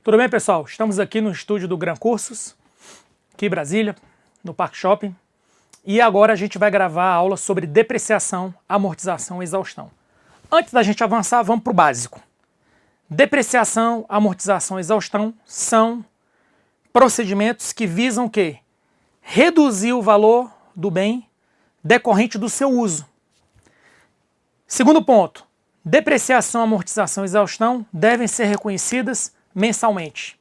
Tudo bem, pessoal? Estamos aqui no estúdio do Gran Cursos, aqui em Brasília, no Parque Shopping. E agora a gente vai gravar a aula sobre depreciação, amortização e exaustão. Antes da gente avançar, vamos para o básico. Depreciação, amortização e exaustão são procedimentos que visam o quê? Reduzir o valor do bem decorrente do seu uso. Segundo ponto, depreciação, amortização e exaustão devem ser reconhecidas mensalmente.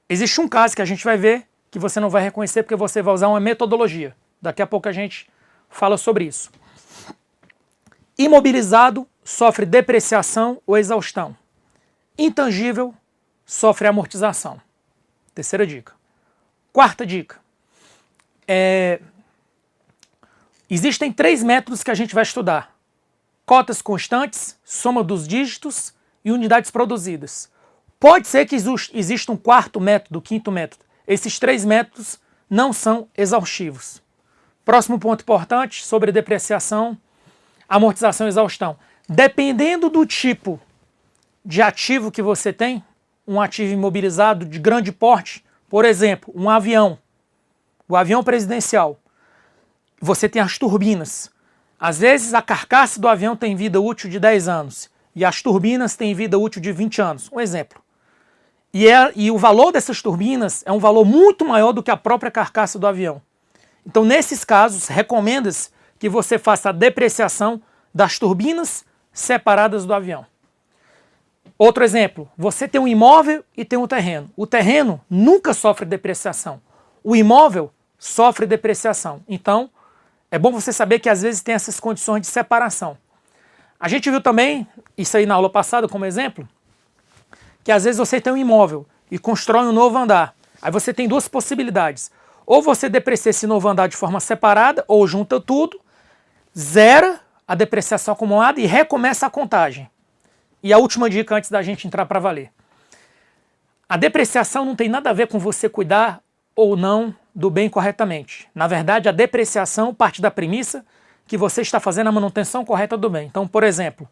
Existe um caso que a gente vai ver que você não vai reconhecer porque você vai usar uma metodologia. Daqui a pouco a gente fala sobre isso. Imobilizado sofre depreciação ou exaustão. Intangível sofre amortização. Terceira dica. Quarta dica. Existem 3 métodos que a gente vai estudar. Cotas constantes, soma dos dígitos e unidades produzidas. Pode ser que exista um quarto método, quinto método. Esses 3 métodos não são exaustivos. Próximo ponto importante sobre depreciação, amortização e exaustão. Dependendo do tipo de ativo que você tem, um ativo imobilizado de grande porte, por exemplo, um avião, o avião presidencial, você tem as turbinas. Às vezes a carcaça do avião tem vida útil de 10 anos e as turbinas têm vida útil de 20 anos. Um exemplo. E o valor dessas turbinas é um valor muito maior do que a própria carcaça do avião. Então, nesses casos, recomenda-se que você faça a depreciação das turbinas separadas do avião. Outro exemplo, você tem um imóvel e tem um terreno. O terreno nunca sofre depreciação. O imóvel sofre depreciação. Então, é bom você saber que às vezes tem essas condições de separação. A gente viu também, isso aí na aula passada como exemplo, que às vezes você tem um imóvel e constrói um novo andar. Aí você tem 2 possibilidades. Ou você deprecia esse novo andar de forma separada, ou junta tudo, zera a depreciação acumulada e recomeça a contagem. E a última dica antes da gente entrar para valer. A depreciação não tem nada a ver com você cuidar ou não do bem corretamente. Na verdade, a depreciação parte da premissa que você está fazendo a manutenção correta do bem. Então, por exemplo,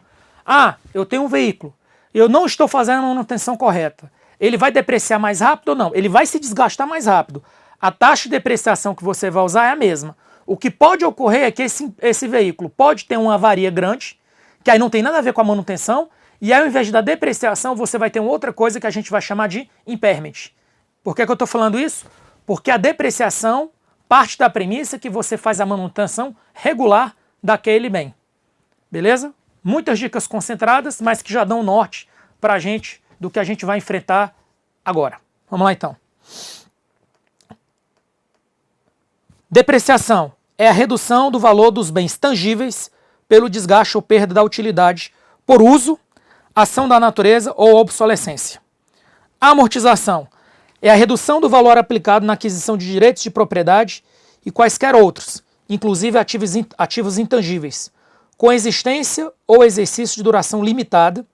eu tenho um veículo, eu não estou fazendo a manutenção correta. Ele vai depreciar mais rápido ou não? Ele vai se desgastar mais rápido. A taxa de depreciação que você vai usar é a mesma. O que pode ocorrer é que esse veículo pode ter uma avaria grande, que aí não tem nada a ver com a manutenção, e aí, ao invés da depreciação, você vai ter uma outra coisa que a gente vai chamar de impairment. Por que eu estou falando isso? Porque a depreciação parte da premissa que você faz a manutenção regular daquele bem. Beleza? Muitas dicas concentradas, mas que já dão norte para a gente do que a gente vai enfrentar agora. Vamos lá então. Depreciação é a redução do valor dos bens tangíveis pelo desgaste ou perda da utilidade por uso, ação da natureza ou obsolescência. A amortização é a redução do valor aplicado na aquisição de direitos de propriedade e quaisquer outros, inclusive ativos intangíveis, com existência ou exercício de duração limitada,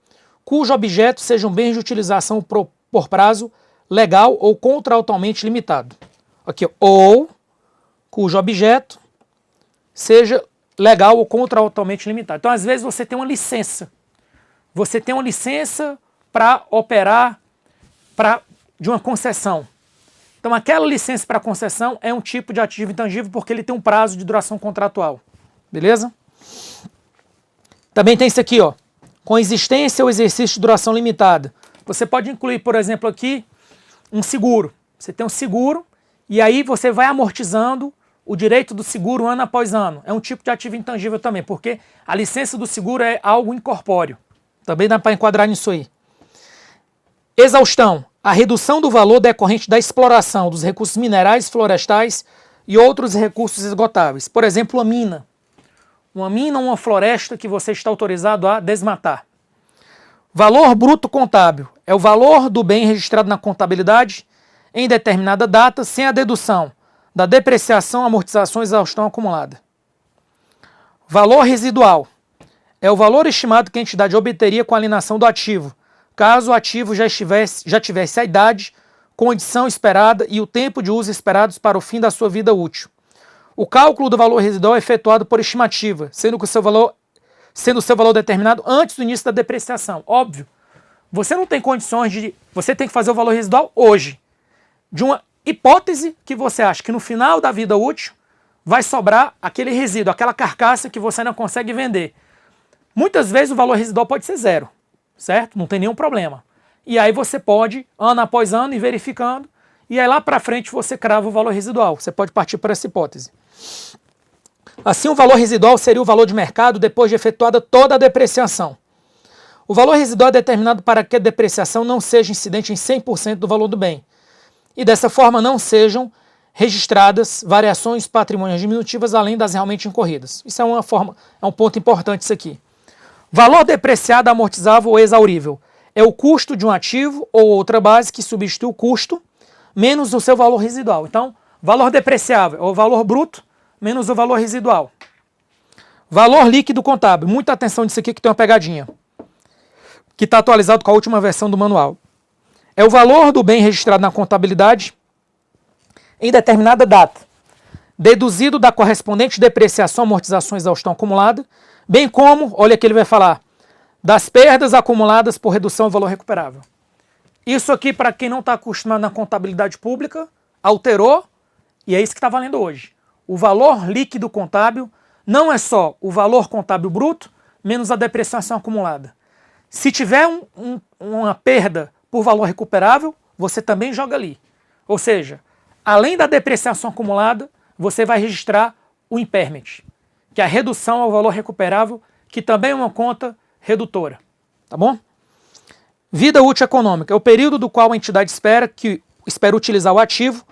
cujo objeto sejam bens de utilização por prazo legal ou contratualmente limitado. Aqui, ou cujo objeto seja legal ou contratualmente limitado. Então, às vezes, você tem uma licença. Você tem uma licença para operar de uma concessão. Então, aquela licença para concessão é um tipo de ativo intangível porque ele tem um prazo de duração contratual. Beleza? Também tem isso aqui, ó, com existência ou exercício de duração limitada. Você pode incluir, por exemplo, aqui, um seguro. Você tem um seguro e aí você vai amortizando o direito do seguro ano após ano. É um tipo de ativo intangível também, porque a licença do seguro é algo incorpóreo. Também dá para enquadrar nisso aí. Exaustão. A redução do valor decorrente da exploração dos recursos minerais, florestais e outros recursos esgotáveis. Por exemplo, a mina. Uma mina ou uma floresta que você está autorizado a desmatar. Valor bruto contábil é o valor do bem registrado na contabilidade em determinada data, sem a dedução da depreciação, amortização e exaustão acumulada. Valor residual é o valor estimado que a entidade obteria com a alienação do ativo, caso o ativo já tivesse a idade, condição esperada e o tempo de uso esperados para o fim da sua vida útil. O cálculo do valor residual é efetuado por estimativa, sendo o seu valor determinado antes do início da depreciação. Óbvio, você não tem condições de... Você tem que fazer o valor residual hoje, de uma hipótese que você acha que no final da vida útil vai sobrar aquele resíduo, aquela carcaça que você não consegue vender. Muitas vezes o valor residual pode ser zero, certo? Não tem nenhum problema. E aí você pode, ano após ano, ir verificando, e aí lá para frente você crava o valor residual. Você pode partir para essa hipótese. Assim, o valor residual seria o valor de mercado depois de efetuada toda a depreciação. O valor residual é determinado para que a depreciação não seja incidente em 100% do valor do bem, e dessa forma não sejam registradas variações patrimoniais diminutivas além das realmente incorridas. Isso é um ponto importante isso aqui. Valor depreciado, amortizável ou exaurível é o custo de um ativo ou outra base que substitui o custo menos o seu valor residual. Então, valor depreciável é o valor bruto menos o valor residual. Valor líquido contábil. Muita atenção nisso aqui que tem uma pegadinha, que está atualizado com a última versão do manual. É o valor do bem registrado na contabilidade em determinada data, deduzido da correspondente depreciação, amortização e exaustão acumulada, bem como, olha aqui ele vai falar, das perdas acumuladas por redução do valor recuperável. Isso aqui, para quem não está acostumado na contabilidade pública, alterou, e é isso que está valendo hoje. O valor líquido contábil não é só o valor contábil bruto menos a depreciação acumulada. Se tiver uma perda por valor recuperável, você também joga ali. Ou seja, além da depreciação acumulada, você vai registrar o impairment, que é a redução ao valor recuperável, que também é uma conta redutora. Tá bom? Vida útil econômica é o período do qual a entidade espera utilizar o ativo,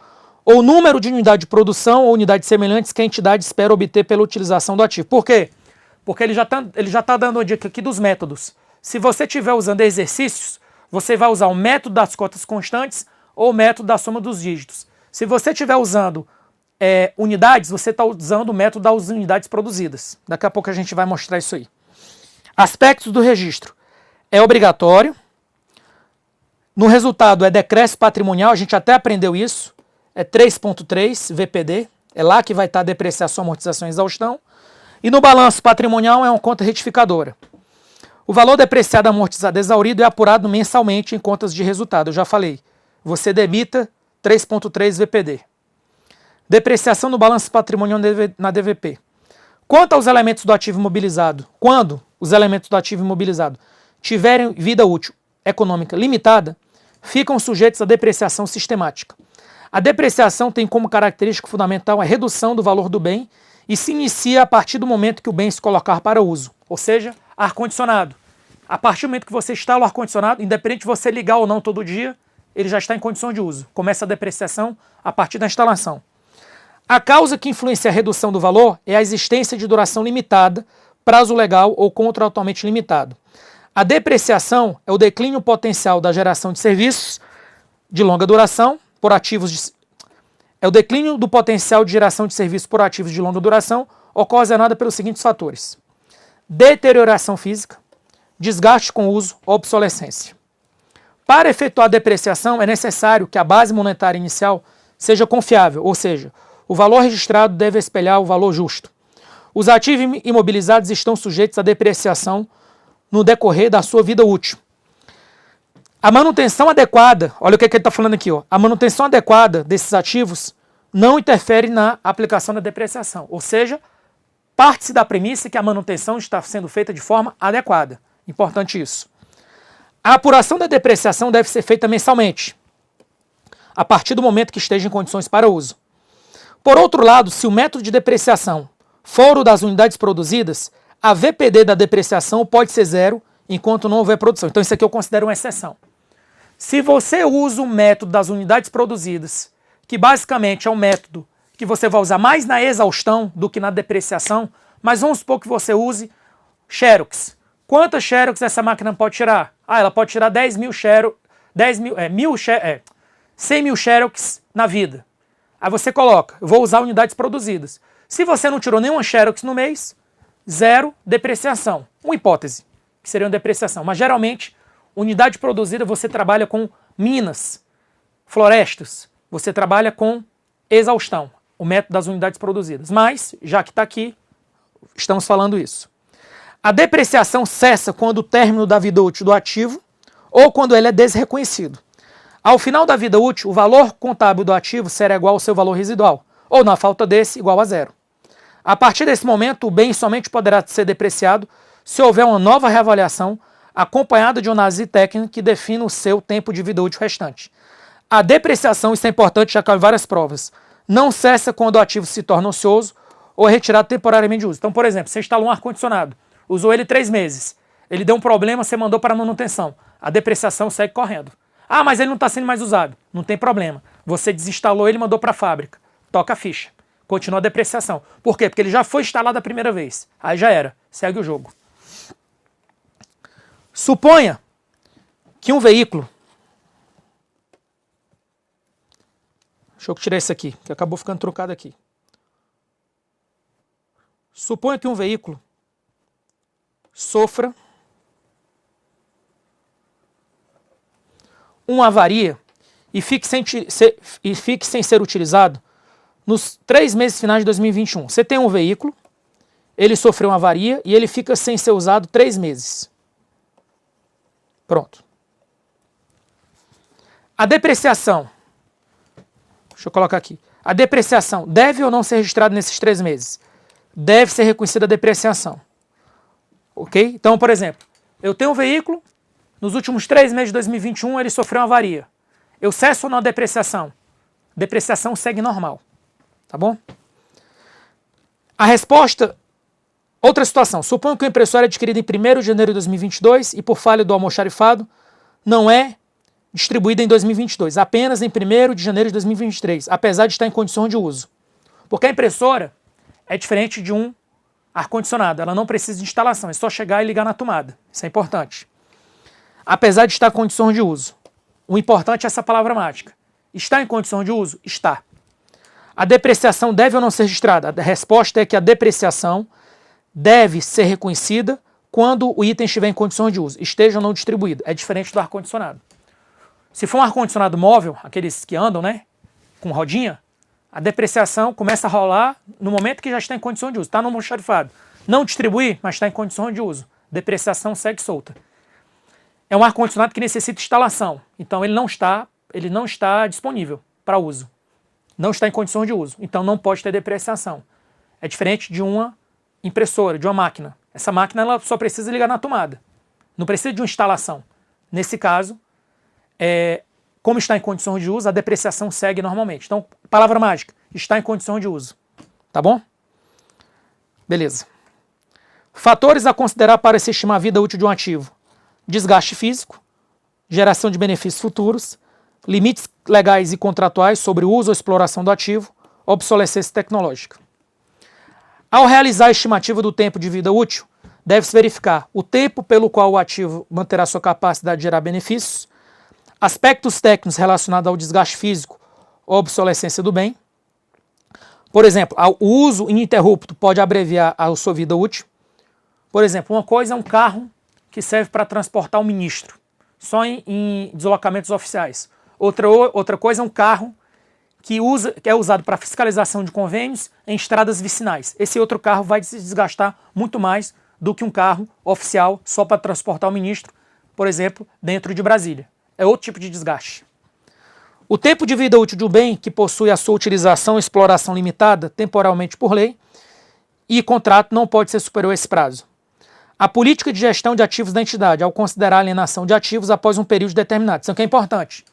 ou número de unidade de produção ou unidades semelhantes que a entidade espera obter pela utilização do ativo. Por quê? Porque ele já tá dando uma dica aqui dos métodos. Se você estiver usando exercícios, você vai usar o método das cotas constantes ou o método da soma dos dígitos. Se você estiver usando unidades, você está usando o método das unidades produzidas. Daqui a pouco a gente vai mostrar isso aí. Aspectos do registro. É obrigatório. No resultado é decréscimo patrimonial, a gente até aprendeu isso. É 3.3 VPD. É lá que vai estar depreciação, amortização e exaustão. E no balanço patrimonial é uma conta retificadora. O valor depreciado, amortizado e exaurido é apurado mensalmente em contas de resultado. Eu já falei. Você debita 3.3 VPD. Depreciação no balanço patrimonial na DVP. Quanto aos elementos do ativo imobilizado, quando os elementos do ativo imobilizado tiverem vida útil econômica limitada, ficam sujeitos à depreciação sistemática. A depreciação tem como característica fundamental a redução do valor do bem e se inicia a partir do momento que o bem se colocar para uso, ou seja, ar-condicionado. A partir do momento que você instala o ar-condicionado, independente de você ligar ou não todo dia, ele já está em condição de uso. Começa a depreciação a partir da instalação. A causa que influencia a redução do valor é a existência de duração limitada, prazo legal ou contratualmente limitado. A depreciação é o declínio potencial da geração de serviços de longa duração por ativos é o declínio do potencial de geração de serviços por ativos de longa duração ocasionada pelos seguintes fatores: deterioração física, desgaste com uso, obsolescência. Para efetuar a depreciação, é necessário que a base monetária inicial seja confiável, ou seja, o valor registrado deve espelhar o valor justo. Os ativos imobilizados estão sujeitos à depreciação no decorrer da sua vida útil. A manutenção adequada, olha o que ele está falando aqui, ó, a manutenção adequada desses ativos não interfere na aplicação da depreciação, ou seja, parte-se da premissa que a manutenção está sendo feita de forma adequada. Importante isso. A apuração da depreciação deve ser feita mensalmente, a partir do momento que esteja em condições para uso. Por outro lado, se o método de depreciação for o das unidades produzidas, a VPD da depreciação pode ser zero enquanto não houver produção. Então isso aqui eu considero uma exceção. Se você usa o método das unidades produzidas, que basicamente é um método que você vai usar mais na exaustão do que na depreciação, mas vamos supor que você use Xerox. Quantas Xerox essa máquina pode tirar? Ela pode tirar 100 mil Xerox na vida. Aí você coloca, eu vou usar unidades produzidas. Se você não tirou nenhuma Xerox no mês, zero depreciação. Uma hipótese, que seria uma depreciação. Mas geralmente, unidade produzida você trabalha com minas, florestas. Você trabalha com exaustão, o método das unidades produzidas. Mas, já que está aqui, estamos falando isso. A depreciação cessa quando o término da vida útil do ativo ou quando ele é desreconhecido. Ao final da vida útil, o valor contábil do ativo será igual ao seu valor residual, ou, na falta desse, igual a zero. A partir desse momento, o bem somente poderá ser depreciado se houver uma nova reavaliação acompanhada de uma análise técnica que defina o seu tempo de vida útil restante. A depreciação, isso é importante, já caiu em várias provas, não cessa quando o ativo se torna ocioso ou é retirado temporariamente de uso. Então, por exemplo, você instalou um ar-condicionado, usou ele 3 meses, ele deu um problema, você mandou para manutenção, a depreciação segue correndo. Ah, mas ele não está sendo mais usado. Não tem problema. Você desinstalou ele e mandou para a fábrica. Toca a ficha. Continua a depreciação. Por quê? Porque ele já foi instalado a primeira vez. Aí já era. Segue o jogo. Suponha que um veículo... Deixa eu tirar isso aqui, que acabou ficando trocado aqui. Suponha que um veículo sofra uma avaria e fique sem ser utilizado nos 3 meses finais de 2021. Você tem um veículo, ele sofreu uma avaria e ele fica sem ser usado 3 meses. Pronto. A depreciação, deixa eu colocar aqui, a depreciação deve ou não ser registrada nesses 3 meses? Deve ser reconhecida a depreciação. Ok? Então, por exemplo, eu tenho um veículo, nos últimos 3 meses de 2021 ele sofreu uma avaria. Eu cesso ou não a depreciação? Depreciação segue normal. Tá bom? A resposta... Outra situação. Suponho que o impressor é adquirido em 1º de janeiro de 2022 e por falha do almoxarifado não é distribuída em 2022, apenas em 1º de janeiro de 2023, apesar de estar em condições de uso. Porque a impressora é diferente de um ar-condicionado. Ela não precisa de instalação, é só chegar e ligar na tomada. Isso é importante. Apesar de estar em condições de uso. O importante é essa palavra mágica. Está em condições de uso? Está. A depreciação deve ou não ser registrada? A resposta é que a depreciação deve ser reconhecida quando o item estiver em condições de uso, esteja ou não distribuído. É diferente do ar-condicionado. Se for um ar-condicionado móvel, aqueles que andam, né, com rodinha, a depreciação começa a rolar no momento que já está em condição de uso. Está no almoxarifado. Não distribuir, mas está em condições de uso. Depreciação segue solta. É um ar-condicionado que necessita instalação. Então ele não está disponível para uso. Não está em condições de uso. Então não pode ter depreciação. É diferente de uma impressora, de uma máquina. Essa máquina ela só precisa ligar na tomada. Não precisa de uma instalação. Nesse caso, como está em condições de uso, a depreciação segue normalmente. Então, palavra mágica, está em condições de uso. Tá bom? Beleza. Fatores a considerar para se estimar a vida útil de um ativo. Desgaste físico, geração de benefícios futuros, limites legais e contratuais sobre o uso ou exploração do ativo, obsolescência tecnológica. Ao realizar a estimativa do tempo de vida útil, deve-se verificar o tempo pelo qual o ativo manterá sua capacidade de gerar benefícios, aspectos técnicos relacionados ao desgaste físico ou obsolescência do bem. Por exemplo, o uso ininterrupto pode abreviar a sua vida útil. Por exemplo, uma coisa é um carro que serve para transportar um ministro, só em deslocamentos oficiais. Outra coisa é um carro que é usado para fiscalização de convênios em estradas vicinais. Esse outro carro vai se desgastar muito mais do que um carro oficial só para transportar o ministro, por exemplo, dentro de Brasília. É outro tipo de desgaste. O tempo de vida útil de um bem que possui a sua utilização e exploração limitada temporalmente por lei e contrato não pode ser superior a esse prazo. A política de gestão de ativos da entidade, ao considerar a alienação de ativos após um período determinado. Isso aqui é importante.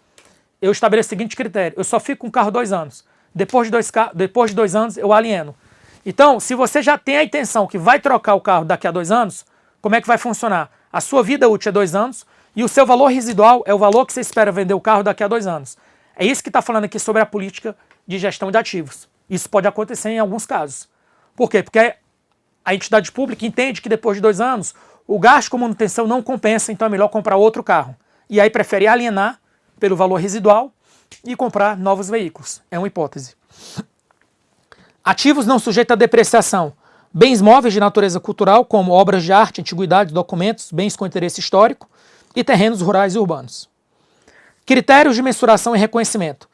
Eu estabeleço o seguinte critério. Eu só fico com o carro 2 anos. Depois de 2 anos, eu alieno. Então, se você já tem a intenção que vai trocar o carro daqui a 2 anos, como é que vai funcionar? A sua vida útil é 2 anos e o seu valor residual é o valor que você espera vender o carro daqui a 2 anos. É isso que está falando aqui sobre a política de gestão de ativos. Isso pode acontecer em alguns casos. Por quê? Porque a entidade pública entende que depois de 2 anos o gasto com manutenção não compensa, então é melhor comprar outro carro. E aí prefere alienar pelo valor residual e comprar novos veículos. É uma hipótese. Ativos não sujeitos à depreciação. Bens móveis de natureza cultural, como obras de arte, antiguidades, documentos, bens com interesse histórico e terrenos rurais e urbanos. Critérios de mensuração e reconhecimento.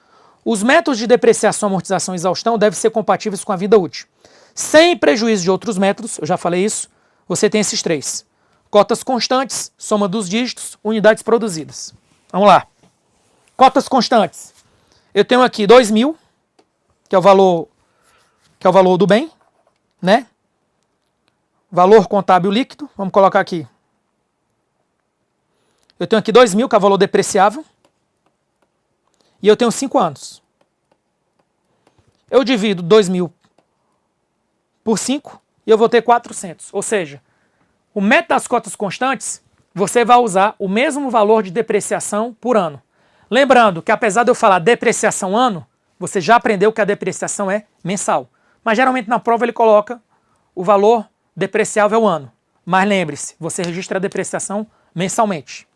Os métodos de depreciação, amortização e exaustão devem ser compatíveis com a vida útil. Sem prejuízo de outros métodos, eu já falei isso, você tem esses 3. Cotas constantes, soma dos dígitos, unidades produzidas. Vamos lá. Cotas constantes. Eu tenho aqui 2.000, que é o valor do bem, né? Valor contábil líquido, vamos colocar aqui. Eu tenho aqui 2.000, que é o valor depreciável. E eu tenho 5 anos. Eu divido 2.000 por 5 e eu vou ter 400. Ou seja, o método das cotas constantes, você vai usar o mesmo valor de depreciação por ano. Lembrando que apesar de eu falar depreciação ano, você já aprendeu que a depreciação é mensal. Mas geralmente na prova ele coloca o valor depreciável ano. Mas lembre-se, você registra a depreciação mensalmente.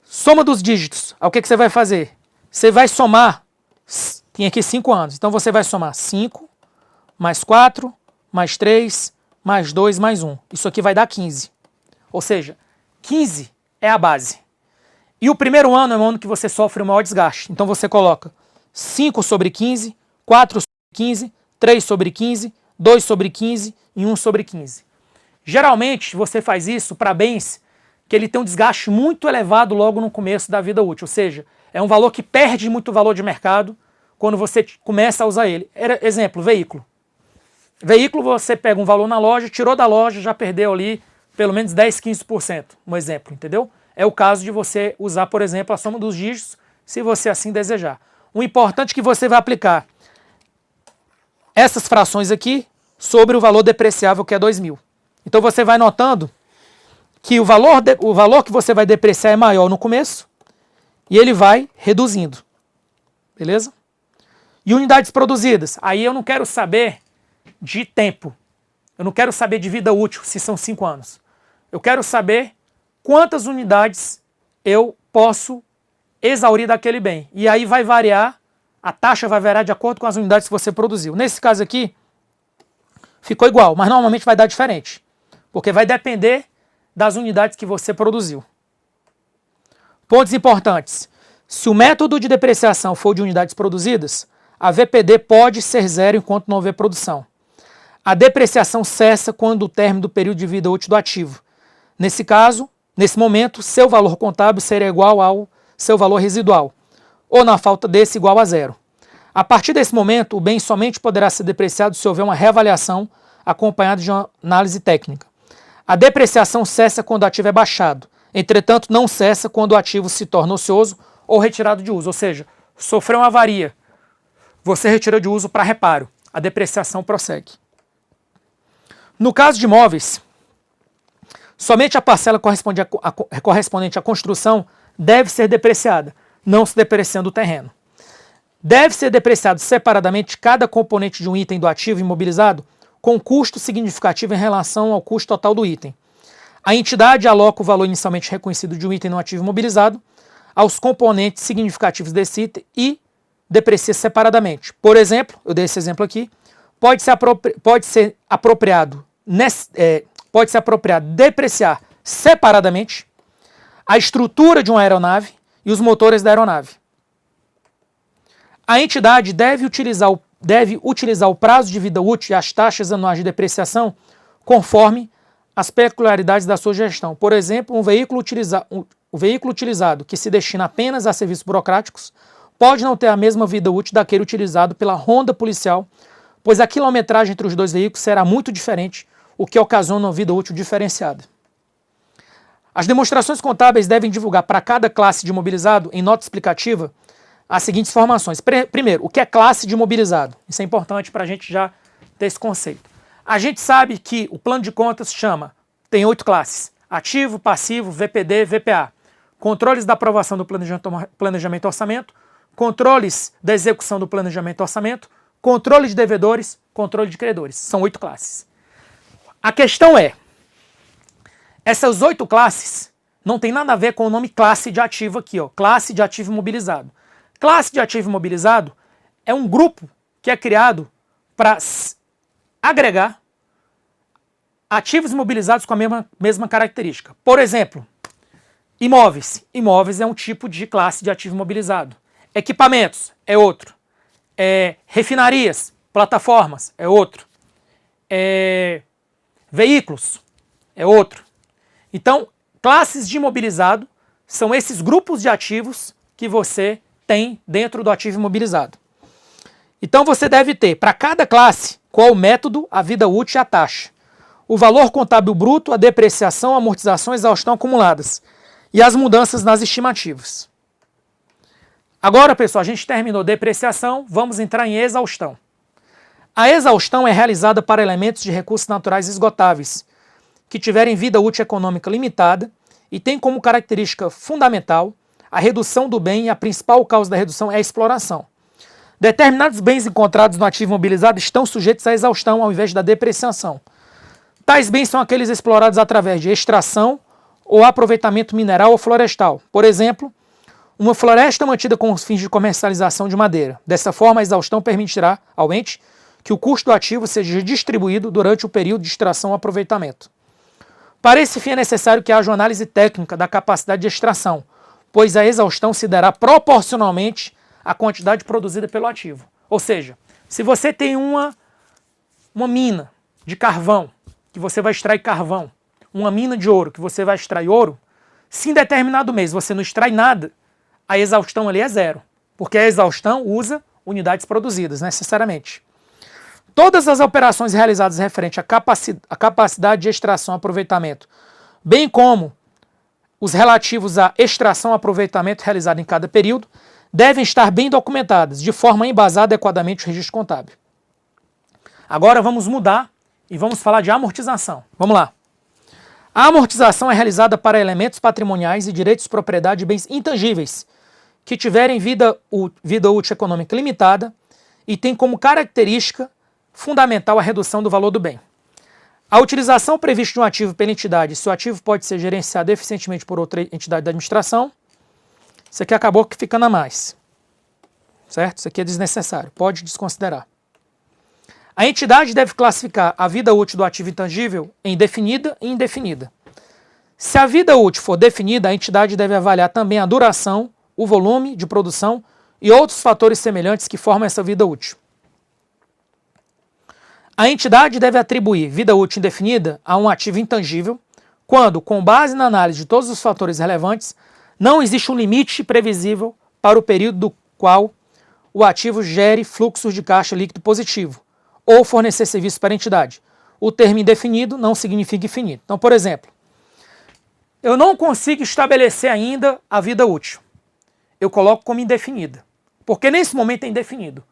Soma dos dígitos. O que você vai fazer? Você vai somar, tem aqui 5 anos, então você vai somar 5, mais 4, mais 3, mais 2, mais 1. Isso aqui vai dar 15. Ou seja, 15 é a base. E o primeiro ano é o ano que você sofre o maior desgaste. Então você coloca 5 sobre 15, 4 sobre 15, 3 sobre 15, 2 sobre 15 e 1 sobre 15. Geralmente você faz isso para bens que ele tem um desgaste muito elevado logo no começo da vida útil. Ou seja, é um valor que perde muito valor de mercado quando você começa a usar ele. Exemplo, veículo. Veículo, você pega um valor na loja, tirou da loja, já perdeu ali pelo menos 10, 15%. Um exemplo, entendeu? É o caso de você usar, por exemplo, a soma dos dígitos, se você assim desejar. O importante é que você vai aplicar essas frações aqui sobre o valor depreciável, que é 2.000. Então você vai notando que o valor que você vai depreciar é maior no começo e ele vai reduzindo. Beleza? E unidades produzidas. Aí eu não quero saber de tempo. Eu não quero saber de vida útil, se são 5 anos. Eu quero saber quantas unidades eu posso exaurir daquele bem. E aí vai variar, a taxa vai variar de acordo com as unidades que você produziu. Nesse caso aqui, ficou igual, mas normalmente vai dar diferente. Porque vai depender das unidades que você produziu. Pontos importantes. Se o método de depreciação for de unidades produzidas, a VPD pode ser zero enquanto não houver produção. A depreciação cessa quando o término do período de vida útil do ativo. Nesse caso, nesse momento, seu valor contábil será igual ao seu valor residual, ou na falta desse, igual a zero. A partir desse momento, o bem somente poderá ser depreciado se houver uma reavaliação acompanhada de uma análise técnica. A depreciação cessa quando o ativo é baixado, entretanto não cessa quando o ativo se torna ocioso ou retirado de uso, ou seja, sofreu uma avaria, você retira de uso para reparo, a depreciação prossegue. No caso de imóveis, somente a parcela correspondente à construção deve ser depreciada, não se depreciando o terreno. Deve ser depreciado separadamente cada componente de um item do ativo imobilizado com custo significativo em relação ao custo total do item. A entidade aloca o valor inicialmente reconhecido de um item no ativo imobilizado aos componentes significativos desse item e deprecia separadamente. Por exemplo, eu dei esse exemplo aqui, pode ser apropriado depreciar separadamente a estrutura de uma aeronave e os motores da aeronave. A entidade deve utilizar o prazo de vida útil e as taxas anuais de depreciação conforme as peculiaridades da sua gestão. Por exemplo, o veículo utilizado que se destina apenas a serviços burocráticos pode não ter a mesma vida útil daquele utilizado pela ronda policial, pois a quilometragem entre os dois veículos será muito diferente, o que ocasiona uma vida útil diferenciada. As demonstrações contábeis devem divulgar para cada classe de imobilizado, em nota explicativa, as seguintes informações. Primeiro, o que é classe de imobilizado? Isso é importante para a gente já ter esse conceito. A gente sabe que o plano de contas tem 8 classes: ativo, passivo, VPD, VPA. Controles da aprovação do planejamento e orçamento, controles da execução do planejamento e orçamento, controle de devedores, controle de credores. São 8 classes. A questão é, essas 8 classes não tem nada a ver com o nome classe de ativo aqui, ó, classe de ativo imobilizado. Classe de ativo imobilizado é um grupo que é criado para agregar ativos imobilizados com a mesma característica. Por exemplo, imóveis. Imóveis é um tipo de classe de ativo imobilizado. Equipamentos é outro. Refinarias, plataformas é outro. Veículos é outro. Então, classes de imobilizado são esses grupos de ativos que você tem dentro do ativo imobilizado. Então você deve ter, para cada classe, qual o método, a vida útil e a taxa. O valor contábil bruto, a depreciação, a amortização e exaustão acumuladas. E as mudanças nas estimativas. Agora, pessoal, a gente terminou depreciação, vamos entrar em exaustão. A exaustão é realizada para elementos de recursos naturais esgotáveis, que tiverem vida útil econômica limitada e tem como característica fundamental a redução do bem, e a principal causa da redução é a exploração. Determinados bens encontrados no ativo imobilizado estão sujeitos à exaustão ao invés da depreciação. Tais bens são aqueles explorados através de extração ou aproveitamento mineral ou florestal. Por exemplo, uma floresta mantida com os fins de comercialização de madeira. Dessa forma, a exaustão permitirá ao ente que o custo do ativo seja distribuído durante o período de extração ou aproveitamento. Para esse fim é necessário que haja uma análise técnica da capacidade de extração, pois a exaustão se dará proporcionalmente à quantidade produzida pelo ativo. Ou seja, se você tem uma mina de carvão, que você vai extrair carvão, uma mina de ouro, que você vai extrair ouro, se em determinado mês você não extrai nada, a exaustão ali é zero, porque a exaustão usa unidades produzidas, necessariamente. Todas as operações realizadas referente à capacidade de extração e aproveitamento, bem como os relativos à extração e aproveitamento realizado em cada período, devem estar bem documentadas, de forma a embasar adequadamente o registro contábil. Agora vamos mudar e vamos falar de amortização. Vamos lá. A amortização é realizada para elementos patrimoniais e direitos de propriedade de bens intangíveis, que tiverem vida útil econômica limitada e tem como característica fundamental a redução do valor do bem. A utilização prevista de um ativo pela entidade, se o ativo pode ser gerenciado eficientemente por outra entidade da administração, isso aqui acabou ficando a mais. Certo? Isso aqui é desnecessário, pode desconsiderar. A entidade deve classificar a vida útil do ativo intangível em definida e indefinida. Se a vida útil for definida, a entidade deve avaliar também a duração, o volume de produção e outros fatores semelhantes que formam essa vida útil. A entidade deve atribuir vida útil indefinida a um ativo intangível quando, com base na análise de todos os fatores relevantes, não existe um limite previsível para o período do qual o ativo gere fluxos de caixa líquido positivo ou fornecer serviços para a entidade. O termo indefinido não significa infinito. Então, por exemplo, eu não consigo estabelecer ainda a vida útil. Eu coloco como indefinida, porque nesse momento é indefinido.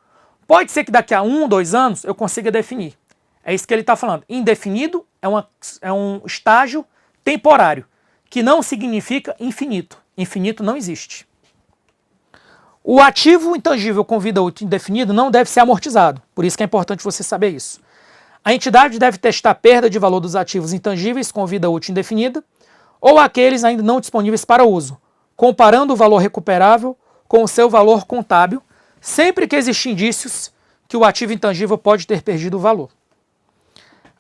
Pode ser que daqui a 1, 2 anos eu consiga definir. É isso que ele está falando. Indefinido é um estágio temporário, que não significa infinito. Infinito não existe. O ativo intangível com vida útil indefinida não deve ser amortizado. Por isso que é importante você saber isso. A entidade deve testar a perda de valor dos ativos intangíveis com vida útil indefinida ou aqueles ainda não disponíveis para uso, comparando o valor recuperável com o seu valor contábil, sempre que existem indícios que o ativo intangível pode ter perdido o valor.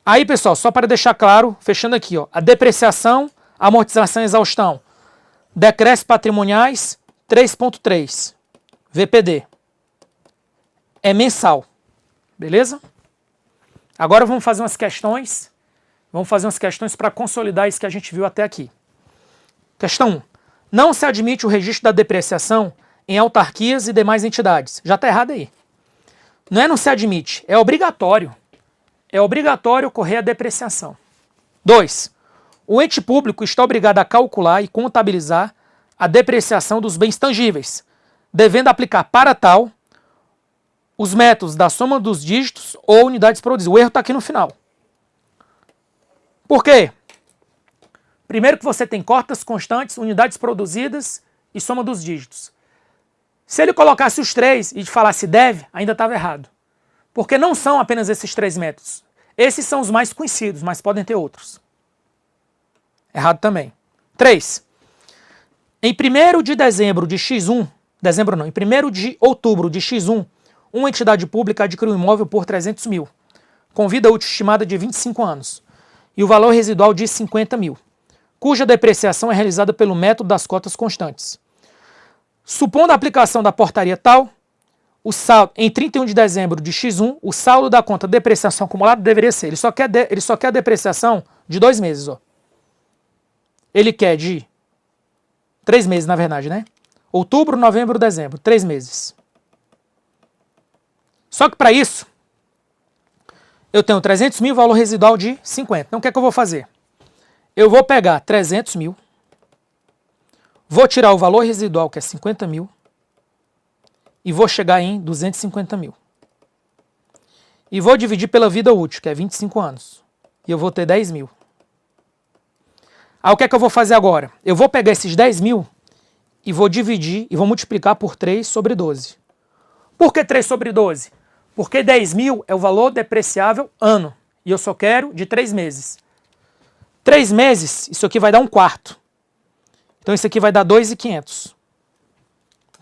Aí, pessoal, só para deixar claro, fechando aqui, ó, a depreciação, amortização e exaustão. Decréscimos patrimoniais 3.3, VPD. É mensal, beleza? Agora vamos fazer umas questões. Vamos fazer umas questões para consolidar isso que a gente viu até aqui. Questão 1. Não se admite o registro da depreciação em autarquias e demais entidades. Já está errado aí. Não se admite, é obrigatório. É obrigatório ocorrer a depreciação. 2. O ente público está obrigado a calcular e contabilizar a depreciação dos bens tangíveis, devendo aplicar para tal os métodos da soma dos dígitos ou unidades produzidas. O erro está aqui no final. Por quê? Primeiro que você tem cotas constantes, unidades produzidas e soma dos dígitos. Se ele colocasse os três e falasse deve, ainda estava errado. Porque não são apenas esses 3 métodos. Esses são os mais conhecidos, mas podem ter outros. Errado também. 3. Em 1º de dezembro de X1, em 1º de outubro de X1, uma entidade pública adquiriu um imóvel por 300 mil, com vida útil estimada de 25 anos, e o valor residual de 50 mil, cuja depreciação é realizada pelo método das cotas constantes. Supondo a aplicação da portaria tal, o saldo, em 31 de dezembro de X1, o saldo da conta de depreciação acumulada deveria ser, ele só quer a depreciação de 2 meses. Ó. ele quer de 3 meses, na verdade, né? Outubro, novembro, dezembro, 3 meses. Só que para isso, eu tenho 300 mil, valor residual de 50. Então o que é que eu vou fazer? Eu vou pegar 300 mil, vou tirar o valor residual, que é 50 mil, e vou chegar em 250 mil. E vou dividir pela vida útil, que é 25 anos. E eu vou ter 10 mil. Aí o que é que eu vou fazer agora? Eu vou pegar esses 10 mil e vou dividir e vou multiplicar por 3 sobre 12. Por que 3 sobre 12? Porque 10 mil é o valor depreciável ano. E eu só quero de 3 meses. 3 meses, isso aqui vai dar 1/4. Então isso aqui vai dar 2.500.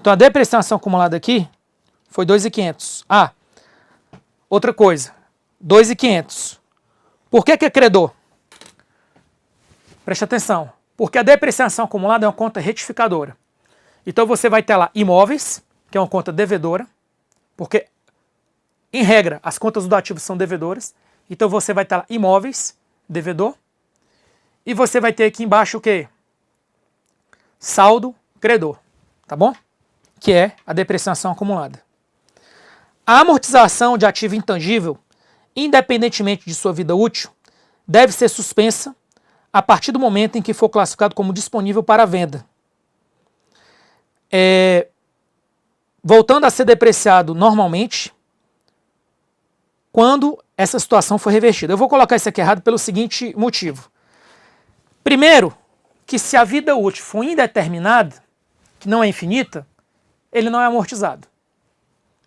Então a depreciação acumulada aqui foi 2.500. Ah, outra coisa. 2.500. Por que é credor? Preste atenção. Porque a depreciação acumulada é uma conta retificadora. Então você vai ter lá imóveis, que é uma conta devedora, porque, em regra, as contas do ativo são devedoras. Então você vai ter lá imóveis, devedor, e você vai ter aqui embaixo o quê? Saldo credor, tá bom? Que é a depreciação acumulada. A amortização de ativo intangível, independentemente de sua vida útil, deve ser suspensa a partir do momento em que for classificado como disponível para venda. Voltando a ser depreciado normalmente, quando essa situação for revertida. Eu vou colocar isso aqui errado pelo seguinte motivo. Primeiro, que se a vida útil for indeterminada, que não é infinita, ele não é amortizado.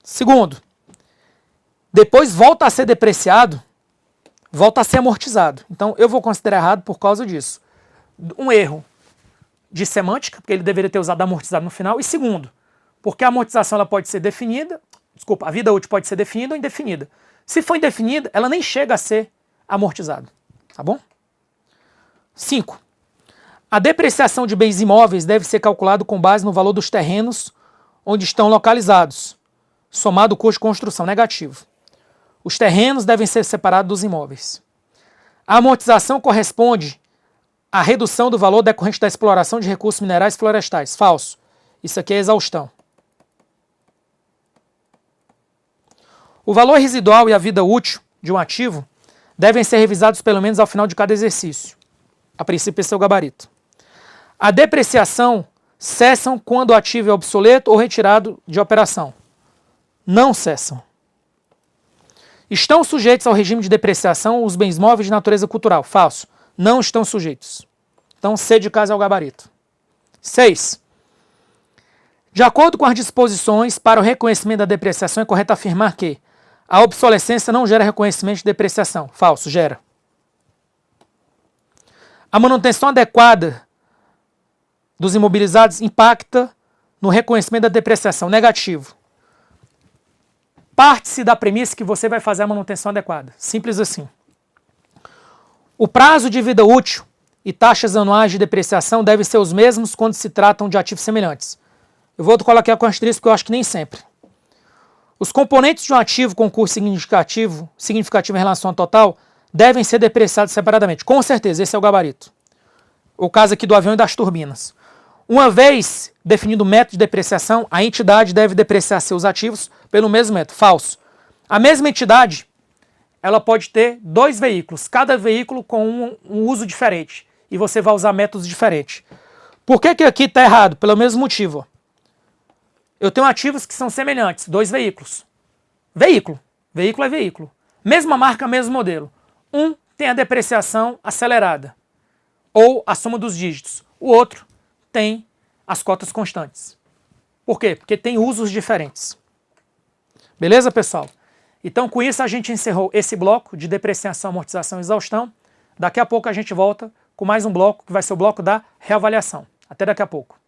Segundo, depois volta a ser depreciado, volta a ser amortizado. Então eu vou considerar errado por causa disso. Um erro de semântica, porque ele deveria ter usado amortizado no final. E segundo, porque a amortização ela pode ser definida, a vida útil pode ser definida ou indefinida. Se for indefinida, ela nem chega a ser amortizada. Tá bom? 5. A depreciação de bens imóveis deve ser calculada com base no valor dos terrenos onde estão localizados, somado o custo de construção negativo. Os terrenos devem ser separados dos imóveis. A amortização corresponde à redução do valor decorrente da exploração de recursos minerais e florestais. Falso. Isso aqui é exaustão. O valor residual e a vida útil de um ativo devem ser revisados pelo menos ao final de cada exercício. A princípio, esse é o gabarito. A depreciação cessam quando o ativo é obsoleto ou retirado de operação. Não cessam. Estão sujeitos ao regime de depreciação os bens móveis de natureza cultural. Falso. Não estão sujeitos. Então, C de casa é o gabarito. 6. De acordo com as disposições para o reconhecimento da depreciação, é correto afirmar que a obsolescência não gera reconhecimento de depreciação. Falso. Gera. A manutenção adequada dos imobilizados impacta no reconhecimento da depreciação. Negativo. Parte-se da premissa que você vai fazer a manutenção adequada. Simples assim. O prazo de vida útil e taxas anuais de depreciação devem ser os mesmos quando se tratam de ativos semelhantes. Eu vou colocar com asterisco porque eu acho que nem sempre. Os componentes de um ativo com custo significativo em relação ao total devem ser depreciados separadamente. Com certeza, esse é o gabarito. O caso aqui do avião e das turbinas. Uma vez definido o método de depreciação, a entidade deve depreciar seus ativos pelo mesmo método. Falso. A mesma entidade, ela pode ter 2 veículos, cada veículo com um uso diferente. E você vai usar métodos diferentes. Por que aqui está errado? Pelo mesmo motivo. Eu tenho ativos que são semelhantes, 2 veículos. Veículo é veículo. Mesma marca, mesmo modelo. Um tem a depreciação acelerada, ou a soma dos dígitos. O outro tem as cotas constantes. Por quê? Porque tem usos diferentes. Beleza, pessoal? Então, com isso, a gente encerrou esse bloco de depreciação, amortização e exaustão. Daqui a pouco a gente volta com mais um bloco, que vai ser o bloco da reavaliação. Até daqui a pouco.